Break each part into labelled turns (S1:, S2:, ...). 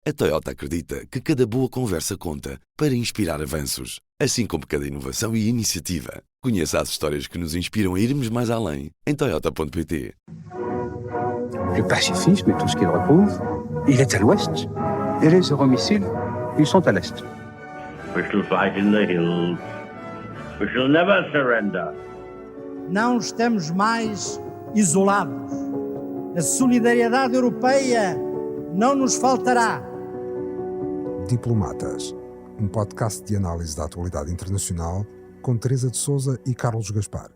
S1: A Toyota acredita que cada boa conversa conta para inspirar avanços, assim como cada inovação e iniciativa. Conheça as histórias que nos inspiram a irmos mais além em toyota.pt.
S2: Le pacifisme et tout ce qu'il recouvre, il est à l'ouest. Et les euromissiles, ils sont à l'est.
S3: We shall fight in the hills. We shall never surrender.
S4: Não estamos mais isolados. A solidariedade europeia não nos faltará.
S5: Diplomatas, um podcast de análise da atualidade internacional com Teresa de Sousa e Carlos Gaspar.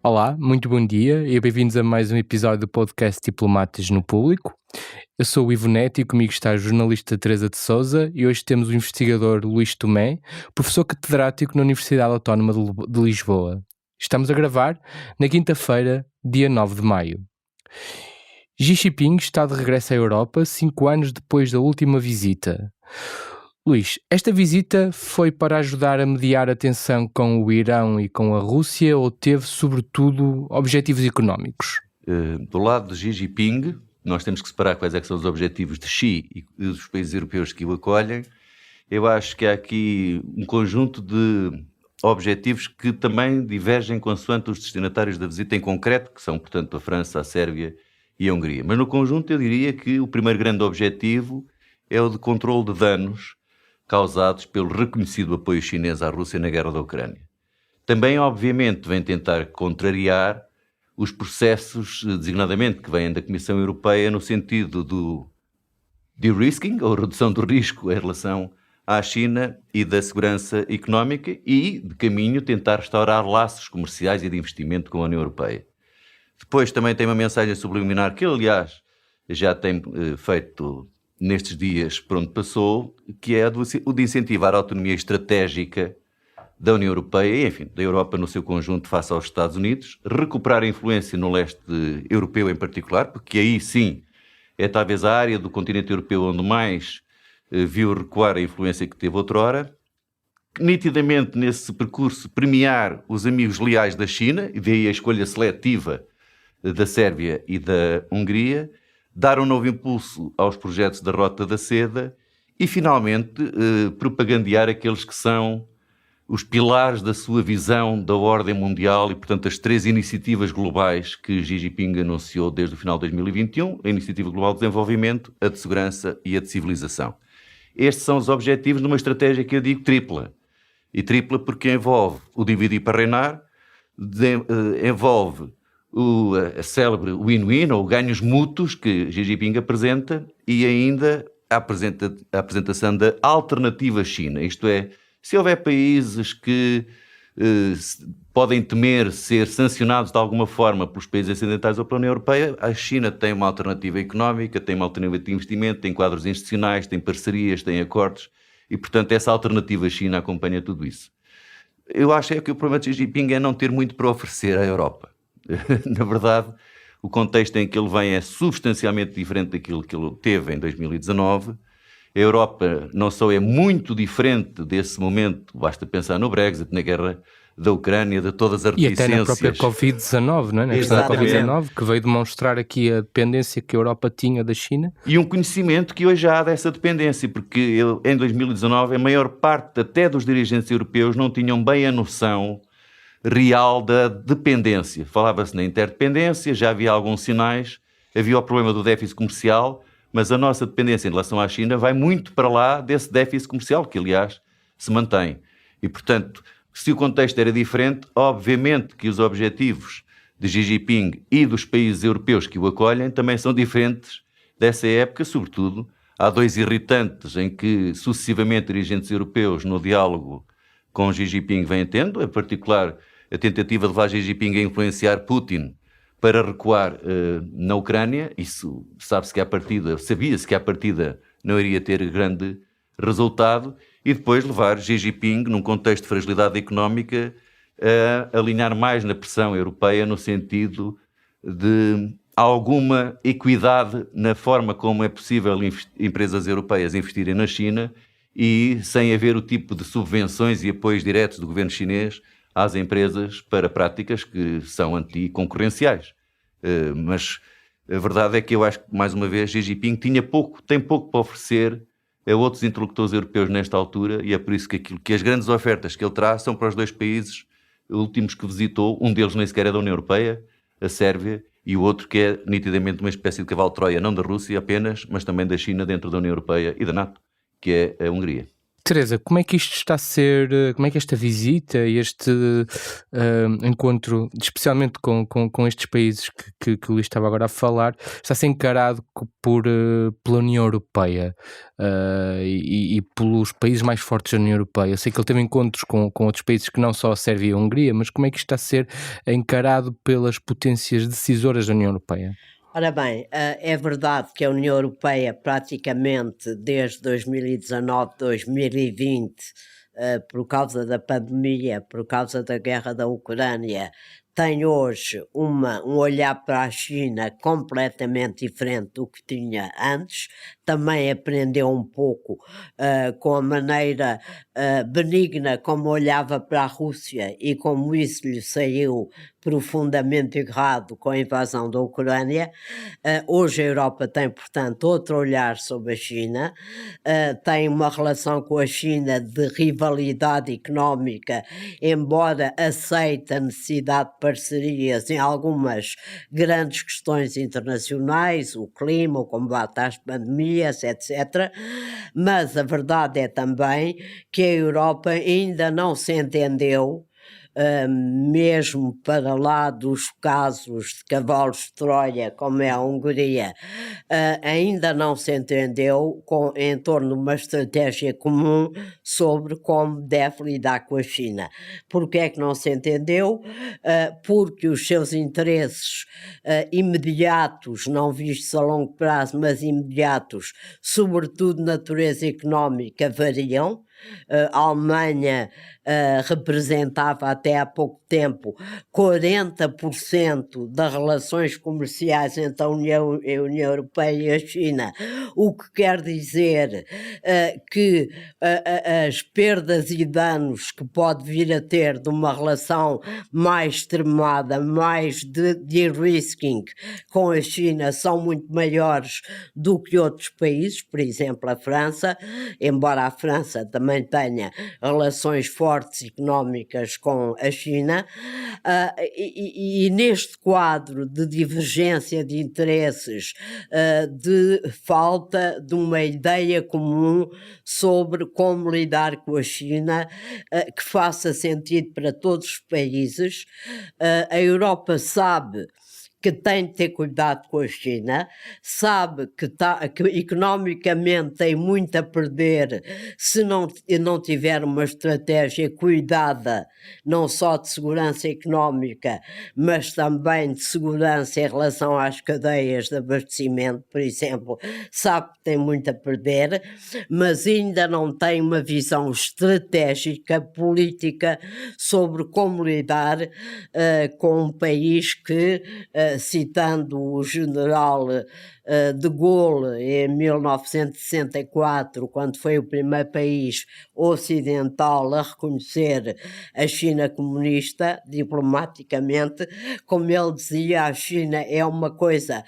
S6: Olá, muito bom dia e bem-vindos a mais um episódio do podcast Diplomatas no Público. Eu sou o Ivo Neto e comigo está a jornalista Teresa de Sousa e hoje temos o investigador Luís Tomé, professor catedrático na Universidade Autónoma de Lisboa. Estamos a gravar na quinta-feira, dia 9 de maio. Xi Jinping está de regresso à Europa 5 anos depois da última visita. Luís, esta visita foi para ajudar a mediar a tensão com o Irão e com a Rússia ou teve, sobretudo, objetivos económicos?
S7: Do lado de Xi Jinping, nós temos que separar quais é que são os objetivos de Xi e dos países europeus que o acolhem. Eu acho que há aqui um conjunto de objetivos que também divergem consoante os destinatários da visita em concreto, que são, portanto, a França, a Sérvia e a Hungria. Mas no conjunto eu diria que o primeiro grande objetivo é o de controle de danos causados pelo reconhecido apoio chinês à Rússia na guerra da Ucrânia. Também, obviamente, vem tentar contrariar os processos, designadamente, que vêm da Comissão Europeia no sentido do de-risking, ou redução do risco em relação à China e da segurança económica e, de caminho, tentar restaurar laços comerciais e de investimento com a União Europeia. Depois também tem uma mensagem subliminar que, aliás, já tem feito nestes dias por onde passou, que é o de incentivar a autonomia estratégica da União Europeia e, enfim, da Europa no seu conjunto face aos Estados Unidos, recuperar a influência no leste europeu em particular, porque aí sim é talvez a área do continente europeu onde mais viu recuar a influência que teve outrora, nitidamente nesse percurso premiar os amigos leais da China, e daí a escolha seletiva da Sérvia e da Hungria, dar um novo impulso aos projetos da Rota da Seda e, finalmente, propagandear aqueles que são os pilares da sua visão da ordem mundial e, portanto, as 3 iniciativas globais que Xi Jinping anunciou desde o final de 2021, a Iniciativa Global de Desenvolvimento, a de Segurança e a de Civilização. Estes são os objetivos numa estratégia que eu digo tripla. E tripla porque envolve o dividir para reinar, envolve a célebre win-win, ou ganhos mútuos, que Xi Jinping apresenta, e ainda a apresentação da alternativa China. Isto é, se houver países que podem temer ser sancionados de alguma forma pelos países ocidentais ou pela União Europeia, a China tem uma alternativa económica, tem uma alternativa de investimento, tem quadros institucionais, tem parcerias, tem acordos, e, portanto, essa alternativa China acompanha tudo isso. Eu acho que o problema de Xi Jinping é não ter muito para oferecer à Europa. Na verdade, o contexto em que ele vem é substancialmente diferente daquilo que ele teve em 2019. A Europa não só é muito diferente desse momento, basta pensar no Brexit, na guerra da Ucrânia, de todas as reticências.
S6: E até na própria Covid-19, não é? Na questão da Covid-19, que veio demonstrar aqui a dependência que a Europa tinha da China.
S7: E um conhecimento que hoje há dessa dependência, porque em 2019 a maior parte até dos dirigentes europeus não tinham bem a noção real da dependência. Falava-se na interdependência, já havia alguns sinais, havia o problema do déficit comercial, mas a nossa dependência em relação à China vai muito para lá desse déficit comercial, que aliás se mantém. E, portanto, se o contexto era diferente, obviamente que os objetivos de Xi Jinping e dos países europeus que o acolhem também são diferentes dessa época, sobretudo. Há 2 irritantes em que sucessivamente dirigentes europeus no diálogo com Xi Jinping vêm tendo, em particular a tentativa de levar Xi Jinping a influenciar Putin para recuar na Ucrânia. Isso sabia-se que à partida não iria ter grande resultado, e depois levar Xi Jinping, num contexto de fragilidade económica, a alinhar mais na pressão europeia no sentido de alguma equidade na forma como é possível empresas europeias investirem na China e sem haver o tipo de subvenções e apoios diretos do governo chinês às empresas para práticas que são anticoncorrenciais. Mas a verdade é que eu acho que, mais uma vez, Xi Jinping tem pouco para oferecer a outros interlocutores europeus nesta altura, e é por isso que as grandes ofertas que ele traz são para os dois países últimos que visitou. Um deles nem sequer é da União Europeia, a Sérvia, e o outro que é nitidamente uma espécie de cavalo de Troia, não da Rússia apenas, mas também da China dentro da União Europeia e da NATO, que é a Hungria.
S6: Teresa, como é que isto está a ser, como é que esta visita e este encontro, especialmente com estes países que o Luís estava agora a falar, está a ser encarado pela União Europeia e pelos países mais fortes da União Europeia? Eu sei que ele teve encontros com outros países que não só a Sérvia e a Hungria, mas como é que isto está a ser encarado pelas potências decisoras da União Europeia?
S8: Ora bem, é verdade que a União Europeia praticamente desde 2019, 2020, por causa da pandemia, por causa da guerra da Ucrânia, tem hoje um olhar para a China completamente diferente do que tinha antes. Também aprendeu um pouco com a maneira benigna como olhava para a Rússia e como isso lhe saiu profundamente errado com a invasão da Ucrânia. Hoje a Europa tem, portanto, outro olhar sobre a China, tem uma relação com a China de rivalidade económica, embora aceite a necessidade de parcerias em algumas grandes questões internacionais, o clima, o combate às pandemias, etc. Mas a verdade é também que a Europa ainda não se entendeu, mesmo para lá dos casos de cavalos de Troia, como é a Hungria, ainda não se entendeu em torno de uma estratégia comum sobre como deve lidar com a China. Porquê é que não se entendeu? Porque os seus interesses imediatos, não vistos a longo prazo, mas imediatos, sobretudo de natureza económica, variam. A Alemanha representava até há pouco tempo 40% das relações comerciais entre a União Europeia e a China, o que quer dizer que as perdas e danos que pode vir a ter de uma relação mais extremada, mais de de-risking com a China são muito maiores do que outros países, por exemplo a França, embora a França também tenha relações fortes económicas com a China, e neste quadro de divergência de interesses, de falta de uma ideia comum sobre como lidar com a China, que faça sentido para todos os países, a Europa sabe que tem de ter cuidado com a China, sabe que economicamente tem muito a perder se não tiver uma estratégia cuidada, não só de segurança económica, mas também de segurança em relação às cadeias de abastecimento, por exemplo, sabe que tem muito a perder, mas ainda não tem uma visão estratégica, política, sobre como lidar com um país que, citando o general de Gaulle em 1964, quando foi o primeiro país ocidental a reconhecer a China comunista diplomaticamente, como ele dizia, a China é uma coisa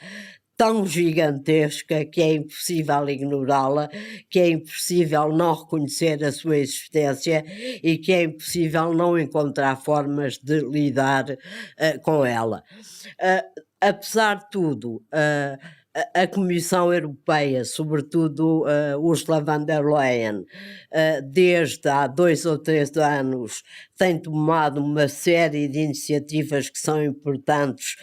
S8: tão gigantesca que é impossível ignorá-la, que é impossível não reconhecer a sua existência e que é impossível não encontrar formas de lidar com ela. Apesar de tudo, a Comissão Europeia, sobretudo Ursula von der Leyen, desde há 2 ou 3 anos, tem tomado uma série de iniciativas que são importantes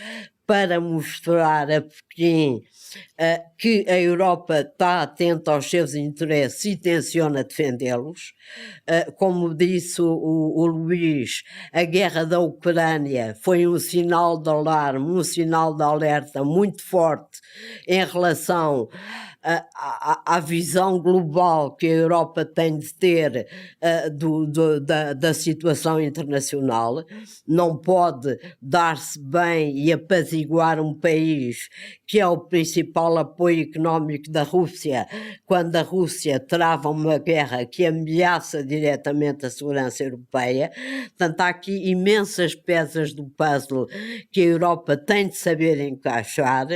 S8: para mostrar a Pequim que a Europa está atenta aos seus interesses e tenciona defendê-los. Como disse o Luís, a guerra da Ucrânia foi um sinal de alarme, um sinal de alerta muito forte em relação à visão global que a Europa tem de ter da situação internacional. Não pode dar-se bem e apaziguar um país que é o principal apoio económico da Rússia, quando a Rússia trava uma guerra que ameaça diretamente a segurança europeia. Portanto, há aqui imensas peças do puzzle que a Europa tem de saber encaixar.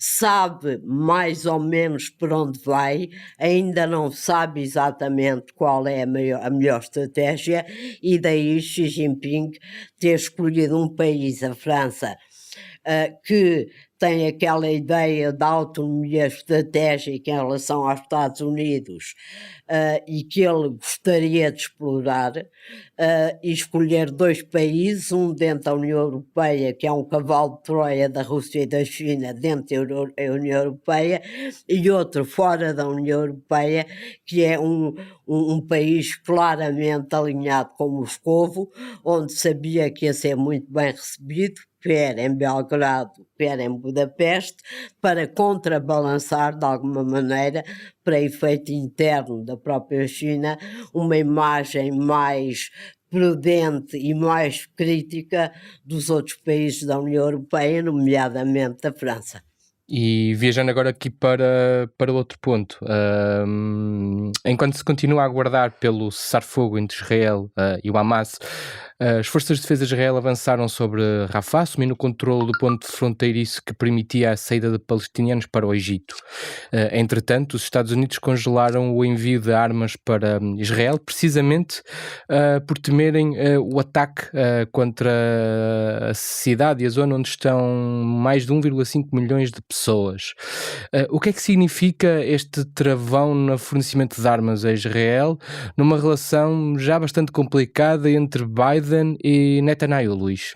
S8: sabe mais ou menos por onde vai, ainda não sabe exatamente qual é a melhor estratégia, e daí Xi Jinping ter escolhido um país, a França, que tem aquela ideia da autonomia estratégica em relação aos Estados Unidos, e que ele gostaria de explorar, e escolher 2 países, um dentro da União Europeia, que é um cavalo de Troia da Rússia e da China dentro da União Europeia, e outro fora da União Europeia, que é um país claramente alinhado com Moscovo, onde sabia que ia ser muito bem recebido, quer em Belgrado, quer em Budapeste, para contrabalançar de alguma maneira, para efeito interno da própria China, uma imagem mais prudente e mais crítica dos outros países da União Europeia, nomeadamente da França.
S6: E viajando agora aqui para outro ponto, enquanto se continua a aguardar pelo cessar-fogo entre Israel e o Hamas, as forças de defesa de Israel avançaram sobre Rafah, assumindo o controle do ponto fronteiriço que permitia a saída de palestinianos para o Egito. Entretanto, os Estados Unidos congelaram o envio de armas para Israel, precisamente por temerem o ataque contra a cidade e a zona onde estão mais de 1,5 milhões de pessoas. O que é que significa este travão no fornecimento de armas a Israel, numa relação já bastante complicada entre Biden e Netanyahu, Luís?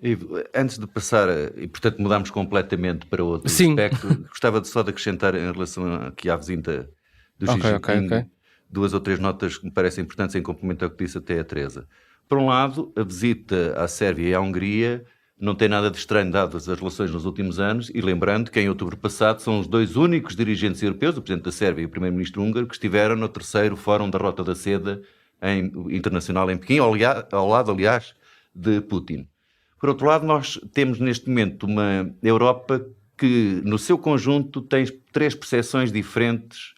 S7: Ivo, antes de passar, e portanto mudámos completamente para outro
S6: Sim.
S7: aspecto, gostava só de acrescentar em relação aqui à visita do Xi Jinping, 2 ou 3 notas que me parecem importantes em complemento ao que disse até a Teresa. Por um lado, a visita à Sérvia e à Hungria não tem nada de estranho dadas as relações nos últimos anos, e lembrando que em outubro passado são os 2 únicos dirigentes europeus, o Presidente da Sérvia e o Primeiro-Ministro húngaro, que estiveram no 3º Fórum da Rota da Seda internacional em Pequim, ao lado, aliás, de Putin. Por outro lado, nós temos neste momento uma Europa que, no seu conjunto, tem 3 percepções diferentes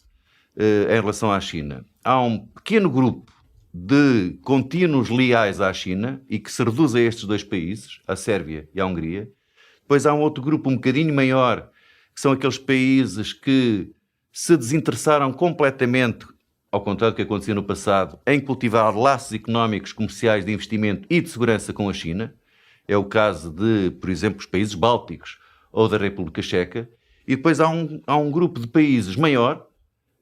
S7: em relação à China. Há um pequeno grupo de contínuos leais à China e que se reduz a estes 2 países, a Sérvia e a Hungria. Depois há um outro grupo um bocadinho maior, que são aqueles países que se desinteressaram completamente, ao contrário do que acontecia no passado, em cultivar laços económicos, comerciais, de investimento e de segurança com a China. É o caso de, por exemplo, os países bálticos ou da República Checa. E depois há um grupo de países maior,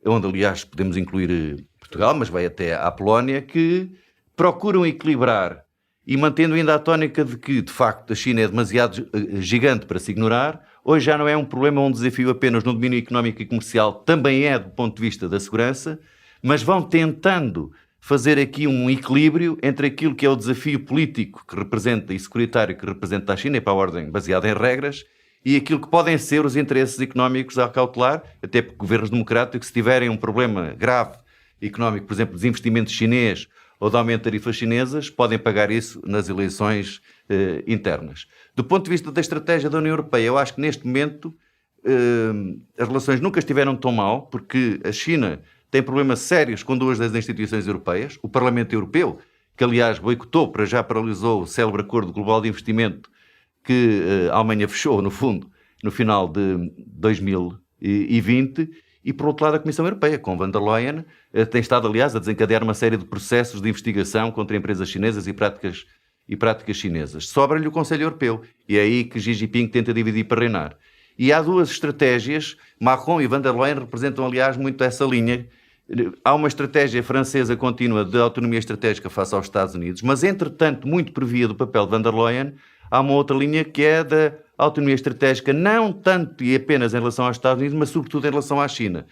S7: onde aliás podemos incluir Portugal, mas vai até à Polónia, que procuram equilibrar e mantendo ainda a tónica de que, de facto, a China é demasiado gigante para se ignorar. Hoje já não é um problema, um desafio apenas no domínio económico e comercial, também é do ponto de vista da segurança, mas vão tentando fazer aqui um equilíbrio entre aquilo que é o desafio político que representa e securitário que representa a China, e para a ordem baseada em regras, e aquilo que podem ser os interesses económicos a cautelar, até porque governos democráticos, se tiverem um problema grave económico, por exemplo, desinvestimento chinês ou de aumento de tarifas chinesas, podem pagar isso nas eleições internas. Do ponto de vista da estratégia da União Europeia, eu acho que neste momento as relações nunca estiveram tão mal, porque a China tem problemas sérios com 2 das instituições europeias, o Parlamento Europeu, que aliás boicotou, para já paralisou o célebre Acordo Global de Investimento que a Alemanha fechou, no fundo, no final de 2020, e por outro lado a Comissão Europeia, com von der Leyen, tem estado aliás a desencadear uma série de processos de investigação contra empresas chinesas e práticas chinesas. Sobra-lhe o Conselho Europeu, e é aí que Xi Jinping tenta dividir para reinar. E há 2 estratégias, Macron e von der Leyen representam aliás muito essa linha. Há uma estratégia francesa contínua de autonomia estratégica face aos Estados Unidos, mas entretanto, muito por via do papel de von der Leyen, há uma outra linha que é da autonomia estratégica, não tanto e apenas em relação aos Estados Unidos, mas sobretudo em relação à China.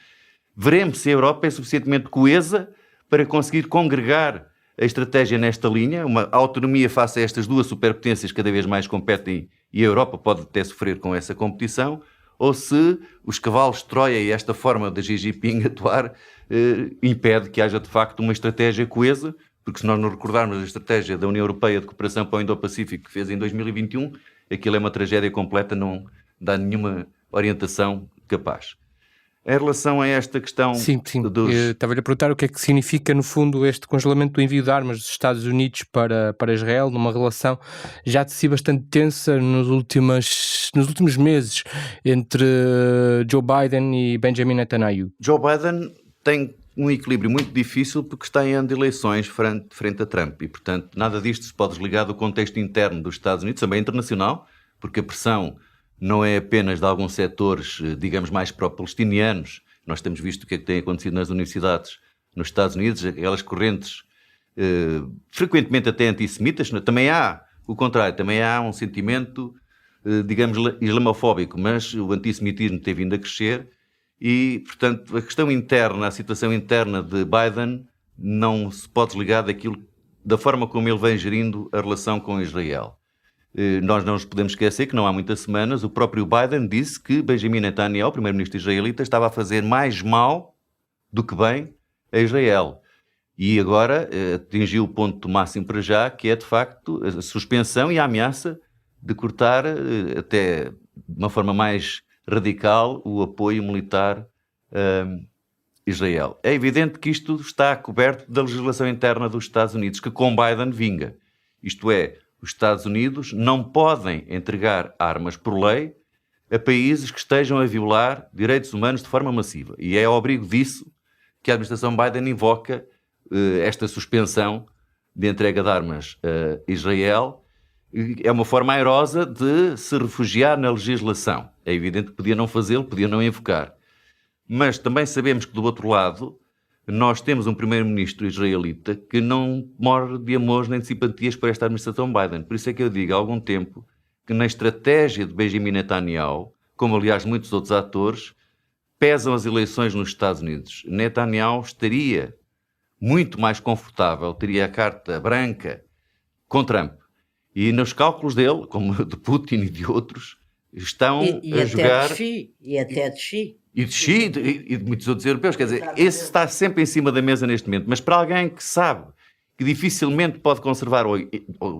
S7: Veremos se a Europa é suficientemente coesa para conseguir congregar a estratégia nesta linha, uma autonomia face a estas 2 superpotências que cada vez mais competem, e a Europa pode até sofrer com essa competição, ou se os cavalos de Troia e esta forma de Xi Jinping atuar impede que haja de facto uma estratégia coesa, porque se nós nos recordarmos a estratégia da União Europeia de Cooperação para o Indo-Pacífico que fez em 2021, aquilo é uma tragédia completa, não dá nenhuma orientação capaz. Em relação a esta questão
S6: Sim.
S7: dos...
S6: Eu estava-lhe a perguntar o que é que significa, no fundo, este congelamento do envio de armas dos Estados Unidos para Israel, numa relação já de si bastante tensa nos últimos meses entre Joe Biden e Benjamin Netanyahu.
S7: Joe Biden tem um equilíbrio muito difícil porque está em ano de eleições frente a Trump e, portanto, nada disto se pode desligar do contexto interno dos Estados Unidos, também internacional, porque a pressão não é apenas de alguns setores, digamos, mais pró-palestinianos. Nós temos visto o que é que tem acontecido nas universidades nos Estados Unidos, aquelas correntes frequentemente até antissemitas. Também há o contrário, também há um sentimento, digamos, islamofóbico, mas o antissemitismo tem vindo a crescer e, portanto, a questão interna, a situação interna de Biden não se pode desligar da forma como ele vem gerindo a relação com Israel. Nós não nos podemos esquecer que não há muitas semanas o próprio Biden disse que Benjamin Netanyahu, o primeiro-ministro israelita, estava a fazer mais mal do que bem a Israel. E agora atingiu o ponto máximo para já, que é de facto a suspensão e a ameaça de cortar, até de uma forma mais radical, o apoio militar a Israel. É evidente que isto está coberto da legislação interna dos Estados Unidos, que com Biden vinga. Isto é, os Estados Unidos não podem entregar armas por lei a países que estejam a violar direitos humanos de forma massiva. E é ao abrigo disso que a administração Biden invoca esta suspensão de entrega de armas a Israel. É uma forma airosa de se refugiar na legislação. É evidente que podia não fazê-lo, podia não invocar. Mas também sabemos que, do outro lado, nós temos um primeiro-ministro israelita que não morre de amores nem de simpatias por esta administração Biden. Por isso é que eu digo há algum tempo que na estratégia de Benjamin Netanyahu, como aliás muitos outros atores, pesam as eleições nos Estados Unidos. Netanyahu estaria muito mais confortável, teria a carta branca com Trump. E nos cálculos dele, como de Putin e de outros, estão a jogar...
S8: E até de Xi.
S7: E de Xi e de muitos outros europeus. Quer dizer, esse está sempre em cima da mesa neste momento. Mas para alguém que sabe que dificilmente pode conservar, ou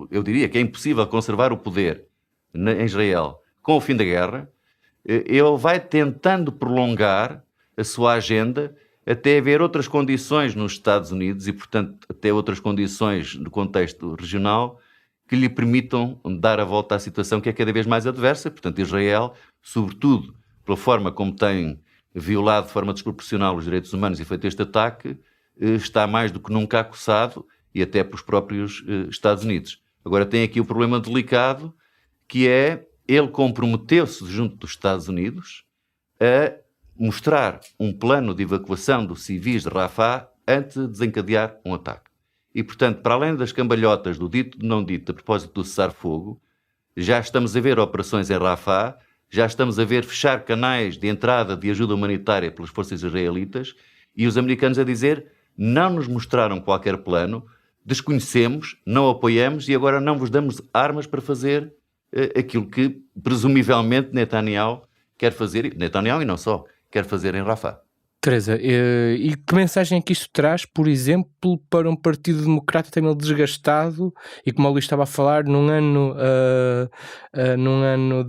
S7: eu diria que é impossível conservar o poder em Israel com o fim da guerra, ele vai tentando prolongar a sua agenda até haver outras condições nos Estados Unidos e, portanto, até outras condições no contexto regional que lhe permitam dar a volta à situação que é cada vez mais adversa. Portanto, Israel, sobretudo pela forma como tem violado de forma desproporcional os direitos humanos e feito este ataque, está mais do que nunca acossado e até pelos próprios Estados Unidos. Agora tem aqui o problema delicado, que é ele comprometeu-se junto dos Estados Unidos a mostrar um plano de evacuação dos civis de Rafah antes de desencadear um ataque. E, portanto, para além das cambalhotas do dito e não dito a propósito do cessar-fogo, já estamos a ver operações em Rafah, já estamos a ver fechar canais de entrada de ajuda humanitária pelas forças israelitas e os americanos a dizer não nos mostraram qualquer plano, desconhecemos, não apoiamos e agora não vos damos armas para fazer aquilo que presumivelmente Netanyahu quer fazer, Netanyahu e não só, quer fazer em Rafah.
S6: Teresa, e que mensagem é que isto traz, por exemplo, para um Partido Democrata também desgastado e, como o Luís estava a falar, num ano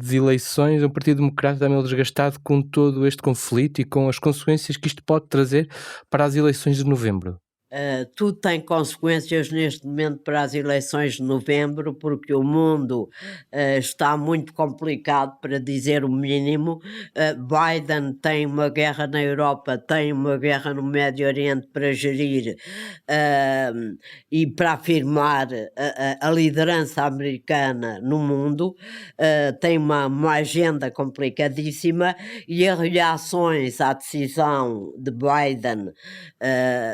S6: de eleições, um Partido Democrata também desgastado com todo este conflito e com as consequências que isto pode trazer para as eleições de novembro?
S8: Tudo tem consequências neste momento para as eleições de novembro, porque o mundo está muito complicado, para dizer o mínimo. Biden tem uma guerra na Europa, tem uma guerra no Médio Oriente para gerir e para afirmar a liderança americana no mundo. Tem uma agenda complicadíssima e as reações à decisão de Biden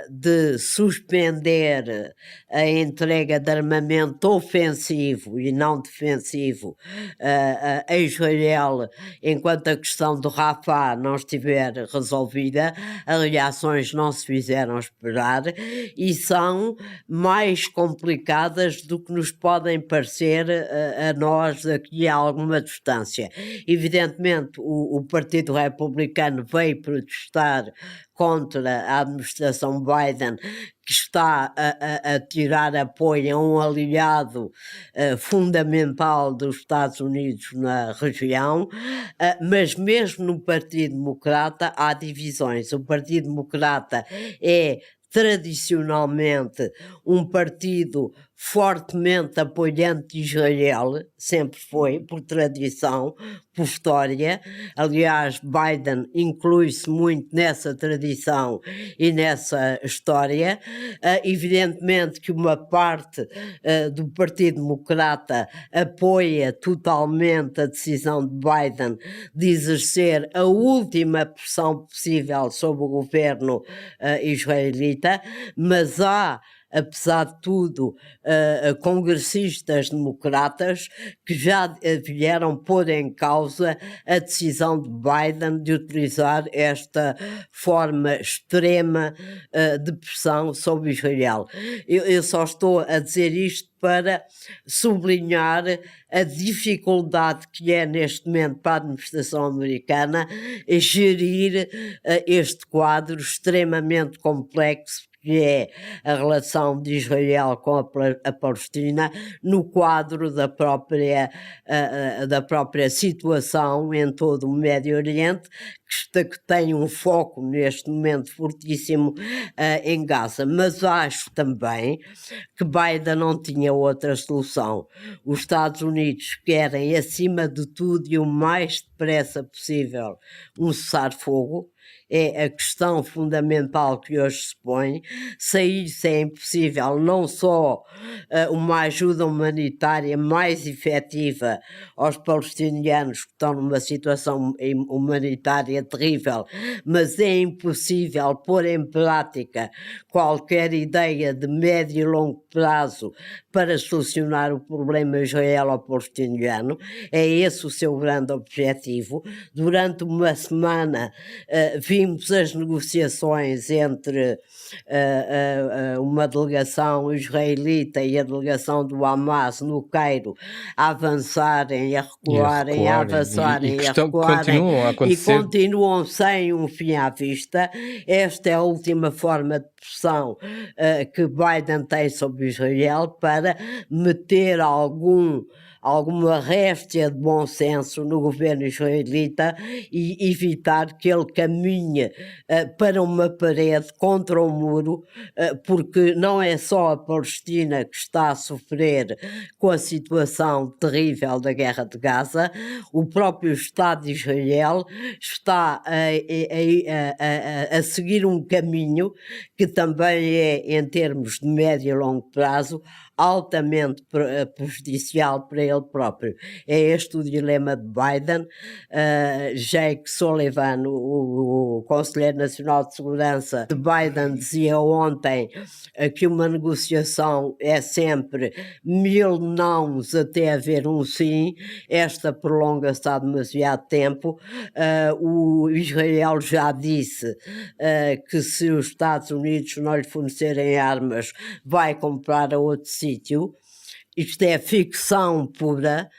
S8: de suspender a entrega de armamento ofensivo e não defensivo a Israel enquanto a questão do Rafah não estiver resolvida. As reações não se fizeram esperar e são mais complicadas do que nos podem parecer a nós daqui a alguma distância. Evidentemente, o Partido Republicano veio protestar contra a administração Biden, que está a tirar apoio a um aliado fundamental dos Estados Unidos na região, mas mesmo no Partido Democrata há divisões. O Partido Democrata é tradicionalmente um partido fortemente apoiante de Israel, sempre foi, por tradição, por história. Aliás, Biden inclui-se muito nessa tradição e nessa história. Evidentemente que uma parte do Partido Democrata apoia totalmente a decisão de Biden de exercer a última pressão possível sobre o governo israelita, mas há, apesar de tudo, congressistas democratas que já vieram pôr em causa a decisão de Biden de utilizar esta forma extrema de pressão sobre Israel. Eu só estou a dizer isto para sublinhar a dificuldade que é neste momento para a administração americana gerir este quadro extremamente complexo que é a relação de Israel com a Palestina no quadro da própria situação em todo o Médio Oriente, que tem um foco neste momento fortíssimo em Gaza. Mas acho também que Biden não tinha outra solução. Os Estados Unidos querem, acima de tudo e o mais depressa possível, um cessar-fogo. É a questão fundamental que hoje se põe. Sem isso é impossível não só uma ajuda humanitária mais efetiva aos palestinianos que estão numa situação humanitária terrível, mas é impossível pôr em prática qualquer ideia de médio e longo prazo para solucionar o problema israelo-palestiniano. É esse o seu grande objetivo. Durante uma semana vimos as negociações entre uma delegação israelita e a delegação do Hamas no Cairo a avançarem, a recuarem, a avançarem, a recuarem, e continuam sem um fim à vista. Esta é a última forma de pressão que Biden tem sobre Israel para meter alguma réstia de bom senso no governo israelita e evitar que ele caminhe para uma parede, contra um muro, porque não é só a Palestina que está a sofrer com a situação terrível da guerra de Gaza, o próprio Estado de Israel está a seguir um caminho que também é, em termos de médio e longo prazo, altamente prejudicial para ele próprio. É este o dilema de Biden. Jake Sullivan, o Conselheiro Nacional de Segurança de Biden, dizia ontem que uma negociação é sempre 1000 nãos até haver um sim. Esta prolonga-se há demasiado tempo. O Israel já disse que se os Estados Unidos não lhe fornecerem armas, vai comprar a outro sítio. Isto é ficção pura,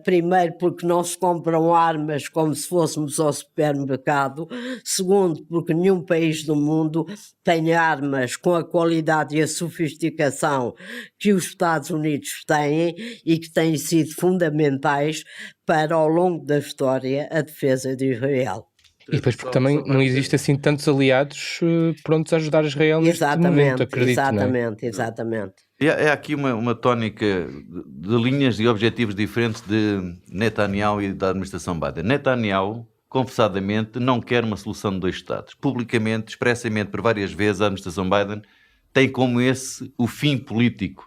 S8: primeiro porque não se compram armas como se fôssemos ao supermercado, segundo porque nenhum país do mundo tem armas com a qualidade e a sofisticação que os Estados Unidos têm e que têm sido fundamentais para, ao longo da história, a defesa de Israel.
S6: E depois porque também não existe assim tantos aliados prontos a ajudar Israel neste momento, acredito.
S8: Exatamente.
S7: É aqui uma tónica de linhas e objetivos diferentes de Netanyahu e da administração Biden. Netanyahu, confessadamente, não quer uma solução de dois Estados. Publicamente, expressamente, por várias vezes, a administração Biden tem como esse o fim político.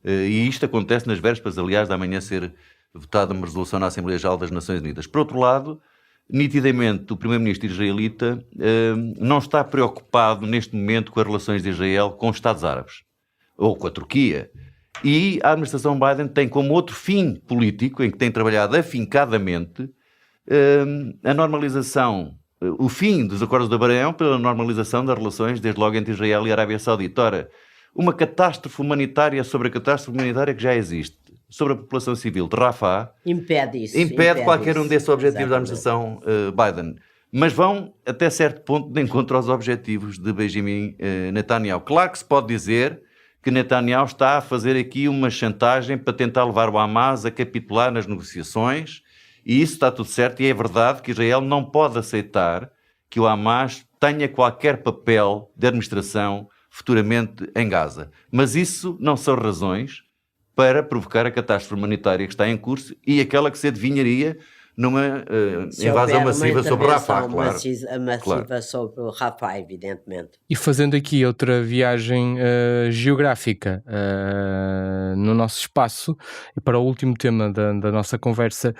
S7: E isto acontece nas vésperas, aliás, de amanhã ser votada uma resolução na Assembleia Geral das Nações Unidas. Por outro lado, nitidamente, o primeiro-ministro israelita não está preocupado neste momento com as relações de Israel com os Estados Árabes ou com a Turquia. E a administração Biden tem como outro fim político, em que tem trabalhado afincadamente, a normalização, o fim dos acordos de Abraão pela normalização das relações, desde logo entre Israel e a Arábia Saudita. Ora, uma catástrofe humanitária sobre a catástrofe humanitária que já existe, sobre a população civil de Rafah,
S8: impede
S7: qualquer um desses objetivos da administração Biden. mas vão até certo ponto de encontro aos objetivos de Benjamin Netanyahu. Claro que se pode dizer que Netanyahu está a fazer aqui uma chantagem para tentar levar o Hamas a capitular nas negociações, e isso está tudo certo, e é verdade que Israel não pode aceitar que o Hamas tenha qualquer papel de administração futuramente em Gaza. Mas isso não são razões para provocar a catástrofe humanitária que está em curso e aquela que se adivinharia numa invasão massiva sobre o Rafah, claro.
S8: Massiva sobre o Rafah, evidentemente.
S6: E fazendo aqui outra viagem geográfica no nosso espaço, e para o último tema da nossa conversa,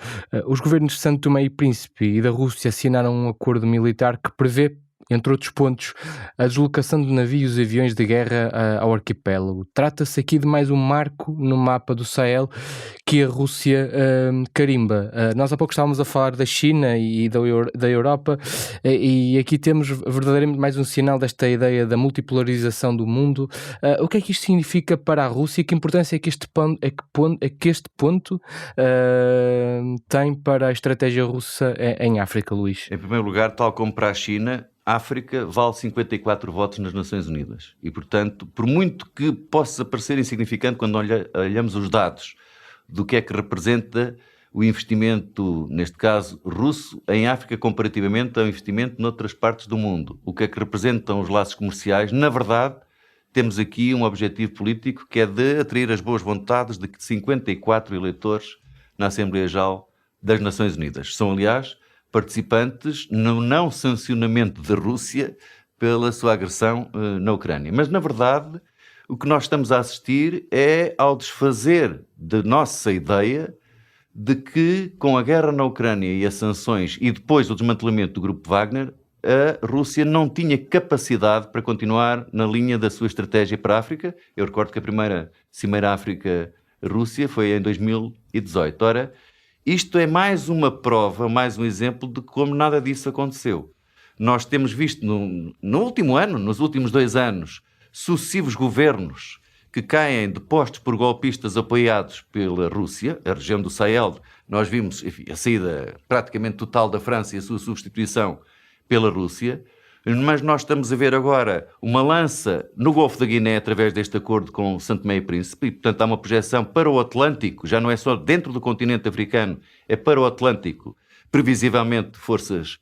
S6: os governos de São Tomé e Príncipe e da Rússia assinaram um acordo militar que prevê, entre outros pontos, a deslocação de navios e aviões de guerra ao arquipélago. Trata-se aqui de mais um marco no mapa do Sahel que a Rússia carimba. Nós há pouco estávamos a falar da China e da Europa, e aqui temos verdadeiramente mais um sinal desta ideia da multipolarização do mundo. O que é que isto significa para a Rússia? Que importância é que este ponto tem para a estratégia russa em África, Luís?
S7: Em primeiro lugar, tal como para a China, a África vale 54 votos nas Nações Unidas e, portanto, por muito que possa parecer insignificante quando olhamos os dados do que é que representa o investimento, neste caso russo, em África comparativamente ao investimento noutras partes do mundo, o que é que representam os laços comerciais, na verdade, temos aqui um objetivo político que é de atrair as boas vontades de 54 eleitores na Assembleia Geral das Nações Unidas. São, aliás, participantes no não sancionamento da Rússia pela sua agressão na Ucrânia. Mas, na verdade, o que nós estamos a assistir é ao desfazer da nossa ideia de que, com a guerra na Ucrânia e as sanções e depois o desmantelamento do Grupo Wagner, a Rússia não tinha capacidade para continuar na linha da sua estratégia para a África. Eu recordo que a primeira Cimeira África-Rússia foi em 2018. Ora, isto é mais uma prova, mais um exemplo de como nada disso aconteceu. Nós temos visto no último ano, nos últimos 2 anos, sucessivos governos que caem de postos por golpistas apoiados pela Rússia, a região do Sahel. Nós vimos, enfim, a saída praticamente total da França e a sua substituição pela Rússia, mas nós estamos a ver agora uma lança no Golfo da Guiné através deste acordo com São Tomé e Príncipe, e portanto há uma projeção para o Atlântico, já não é só dentro do continente africano, é para o Atlântico, previsivelmente forças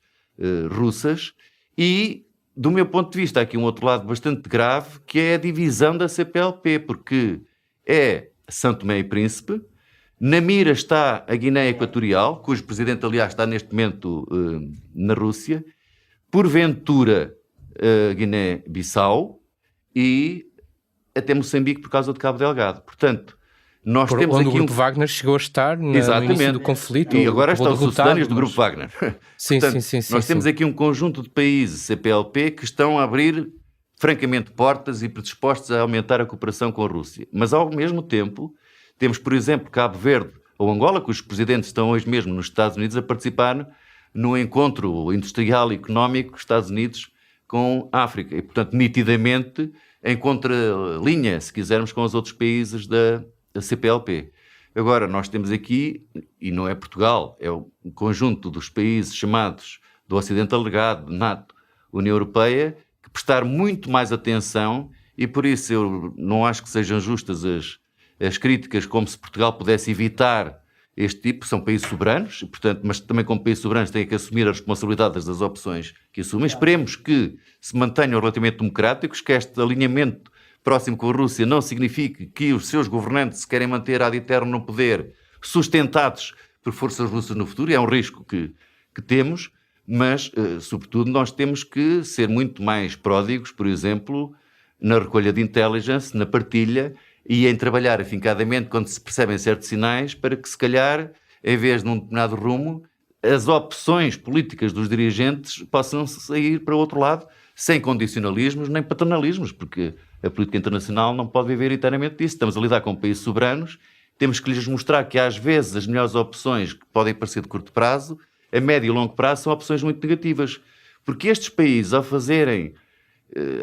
S7: russas, e do meu ponto de vista há aqui um outro lado bastante grave, que é a divisão da CPLP, porque é São Tomé e Príncipe, na mira está a Guiné Equatorial, cujo presidente aliás está neste momento na Rússia, porventura Guiné-Bissau e até Moçambique por causa de Cabo Delgado. Portanto, nós temos
S6: onde
S7: aqui
S6: o Grupo Wagner chegou a estar no início do conflito.
S7: E agora estão os sucedâneos do Grupo Wagner.
S6: Sim,
S7: Portanto,
S6: sim.
S7: Nós temos aqui um conjunto de países CPLP que estão a abrir, francamente, portas e predispostos a aumentar a cooperação com a Rússia. Mas, ao mesmo tempo, temos, por exemplo, Cabo Verde ou Angola, cujos presidentes estão hoje mesmo nos Estados Unidos a participar no encontro industrial e económico Estados Unidos com a África. E, portanto, nitidamente, em contralinha, se quisermos, com os outros países da CPLP. Agora, nós temos aqui, e não é Portugal, é o conjunto dos países chamados do Ocidente Alargado, NATO, União Europeia, que prestar muito mais atenção, e por isso eu não acho que sejam justas as críticas como se Portugal pudesse evitar este tipo. São países soberanos, portanto, mas também como países soberanos têm que assumir as responsabilidades das opções que assumem. Esperemos que se mantenham relativamente democráticos, que este alinhamento próximo com a Rússia não signifique que os seus governantes se querem manter ad eterno no poder, sustentados por forças russas no futuro, e é um risco que temos, mas, sobretudo, nós temos que ser muito mais pródigos, por exemplo, na recolha de intelligence, na partilha, e em trabalhar afincadamente quando se percebem certos sinais para que, se calhar, em vez de um determinado rumo, as opções políticas dos dirigentes possam sair para o outro lado, sem condicionalismos nem paternalismos, porque a política internacional não pode viver inteiramente disso. Estamos a lidar com países soberanos, temos que lhes mostrar que às vezes as melhores opções que podem parecer de curto prazo, a médio e longo prazo, são opções muito negativas. Porque estes países, ao fazerem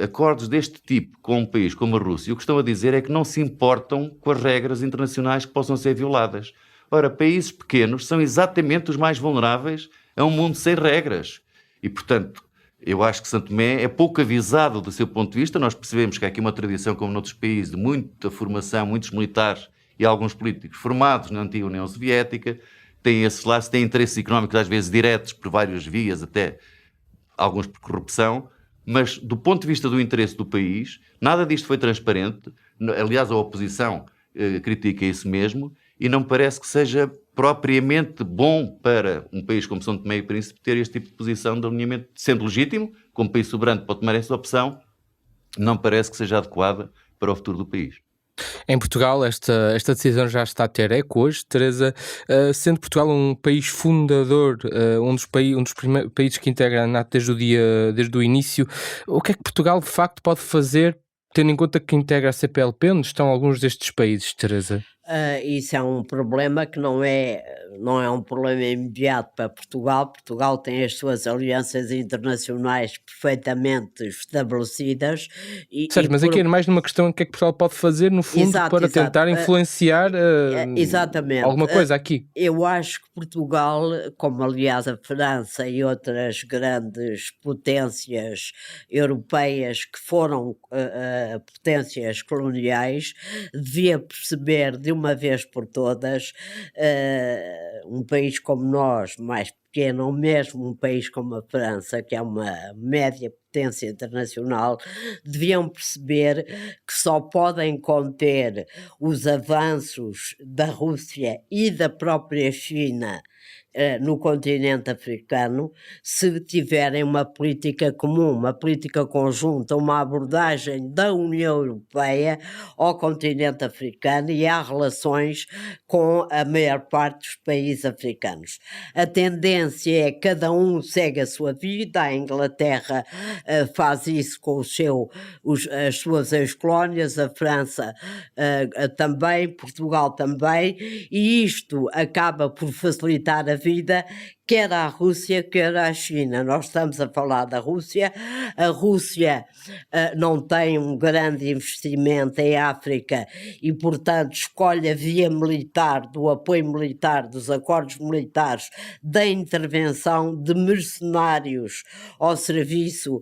S7: acordos deste tipo com um país como a Rússia, o que estão a dizer é que não se importam com as regras internacionais que possam ser violadas. Ora, países pequenos são exatamente os mais vulneráveis a um mundo sem regras. E, portanto, eu acho que São Tomé é pouco avisado do seu ponto de vista. Nós percebemos que há aqui uma tradição, como noutros países, de muita formação, muitos militares e alguns políticos formados na antiga União Soviética, têm esse laço, têm interesses económicos às vezes diretos por várias vias, até alguns por corrupção, mas do ponto de vista do interesse do país, nada disto foi transparente. Aliás, a oposição critica isso mesmo, e não me parece que seja propriamente bom para um país como São Tomé e Príncipe ter este tipo de posição de alinhamento, sendo legítimo, como país soberano pode tomar essa opção, não parece que seja adequada para o futuro do país.
S6: Em Portugal, esta decisão já está a ter eco hoje, Teresa, sendo Portugal um país fundador, um dos primeiros países que integra a NATO desde o início. O que é que Portugal de facto pode fazer, tendo em conta que integra a CPLP, onde estão alguns destes países, Teresa?
S8: Isso é um problema que não é um problema imediato para Portugal. Portugal tem as suas alianças internacionais perfeitamente estabelecidas.
S6: Certo, mas aqui é mais numa questão o que é que Portugal pode fazer, no fundo, para tentar influenciar alguma coisa aqui.
S8: Eu acho que Portugal, como aliás a França e outras grandes potências europeias que foram potências coloniais, devia perceber de uma vez por todas, um país como nós, mais pequeno, ou mesmo um país como a França, que é uma média potência internacional, deviam perceber que só podem conter os avanços da Rússia e da própria China no continente africano se tiverem uma política comum, uma política conjunta, uma abordagem da União Europeia ao continente africano e às relações com a maior parte dos países africanos. A tendência é que cada um segue a sua vida. A Inglaterra faz isso com as suas ex-colónias, a França também, Portugal também, e isto acaba por facilitar a vida quer à Rússia, quer à China. Nós estamos a falar da Rússia. A Rússia não tem um grande investimento em África e, portanto, escolhe a via militar, do apoio militar, dos acordos militares, da intervenção de mercenários ao serviço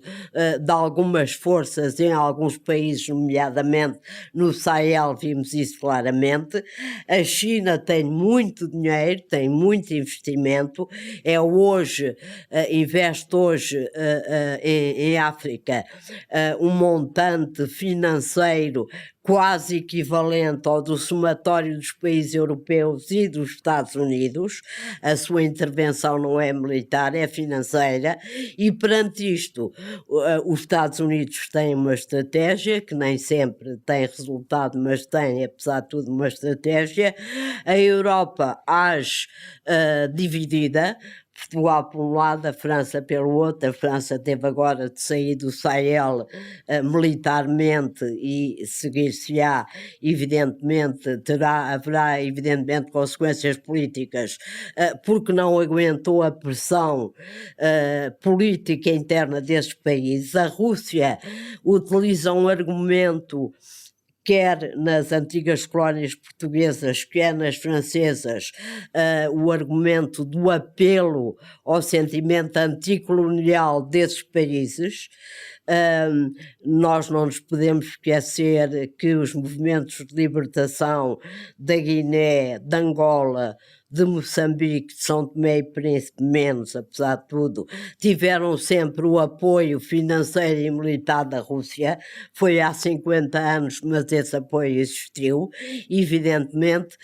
S8: de algumas forças em alguns países, nomeadamente no Sahel, vimos isso claramente. A China tem muito dinheiro, tem muito investimento, investe hoje em África um montante financeiro quase equivalente ao do somatório dos países europeus e dos Estados Unidos. A sua intervenção não é militar, é financeira, e perante isto os Estados Unidos têm uma estratégia que nem sempre tem resultado, mas tem, apesar de tudo, uma estratégia. A Europa age dividida, Portugal por um lado, a França pelo outro. A França teve agora de sair do Sahel militarmente e seguir-se-á, evidentemente, haverá evidentemente consequências políticas, porque não aguentou a pressão política interna desses países. A Rússia utiliza um argumento, quer nas antigas colónias portuguesas, quer nas francesas, o argumento do apelo ao sentimento anticolonial desses países. Nós não nos podemos esquecer que os movimentos de libertação da Guiné, de Angola, de Moçambique, de São Tomé e Príncipe, menos, apesar de tudo, tiveram sempre o apoio financeiro e militar da Rússia. Foi há 50 anos, mas esse apoio existiu. Evidentemente,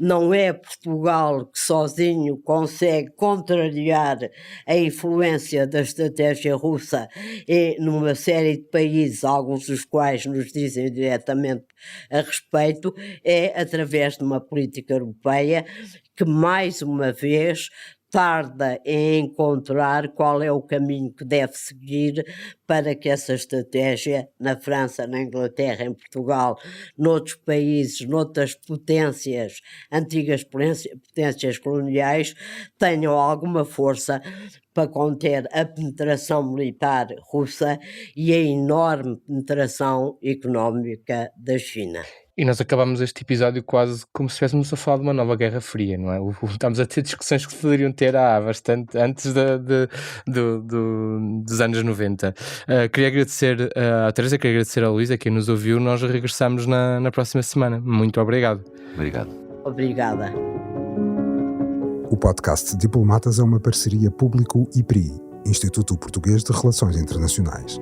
S8: não é Portugal que sozinho consegue contrariar a influência da estratégia russa numa série de países, alguns dos quais nos dizem diretamente a respeito. É através de uma política europeia que, mais uma vez, tarda em encontrar qual é o caminho que deve seguir para que essa estratégia, na França, na Inglaterra, em Portugal, noutros países, noutras potências, antigas potências coloniais, tenham alguma força para conter a penetração militar russa e a enorme penetração económica da China.
S6: E nós acabamos este episódio quase como se estivéssemos a falar de uma nova Guerra Fria, não é? Estamos a ter discussões que se poderiam ter há bastante antes dos anos 90. Queria agradecer à Teresa, queria agradecer à Luísa, quem nos ouviu. Nós regressamos na próxima semana. Muito obrigado.
S7: Obrigado.
S8: Obrigada.
S5: O podcast Diplomatas é uma parceria Público-IPRI, Instituto Português de Relações Internacionais.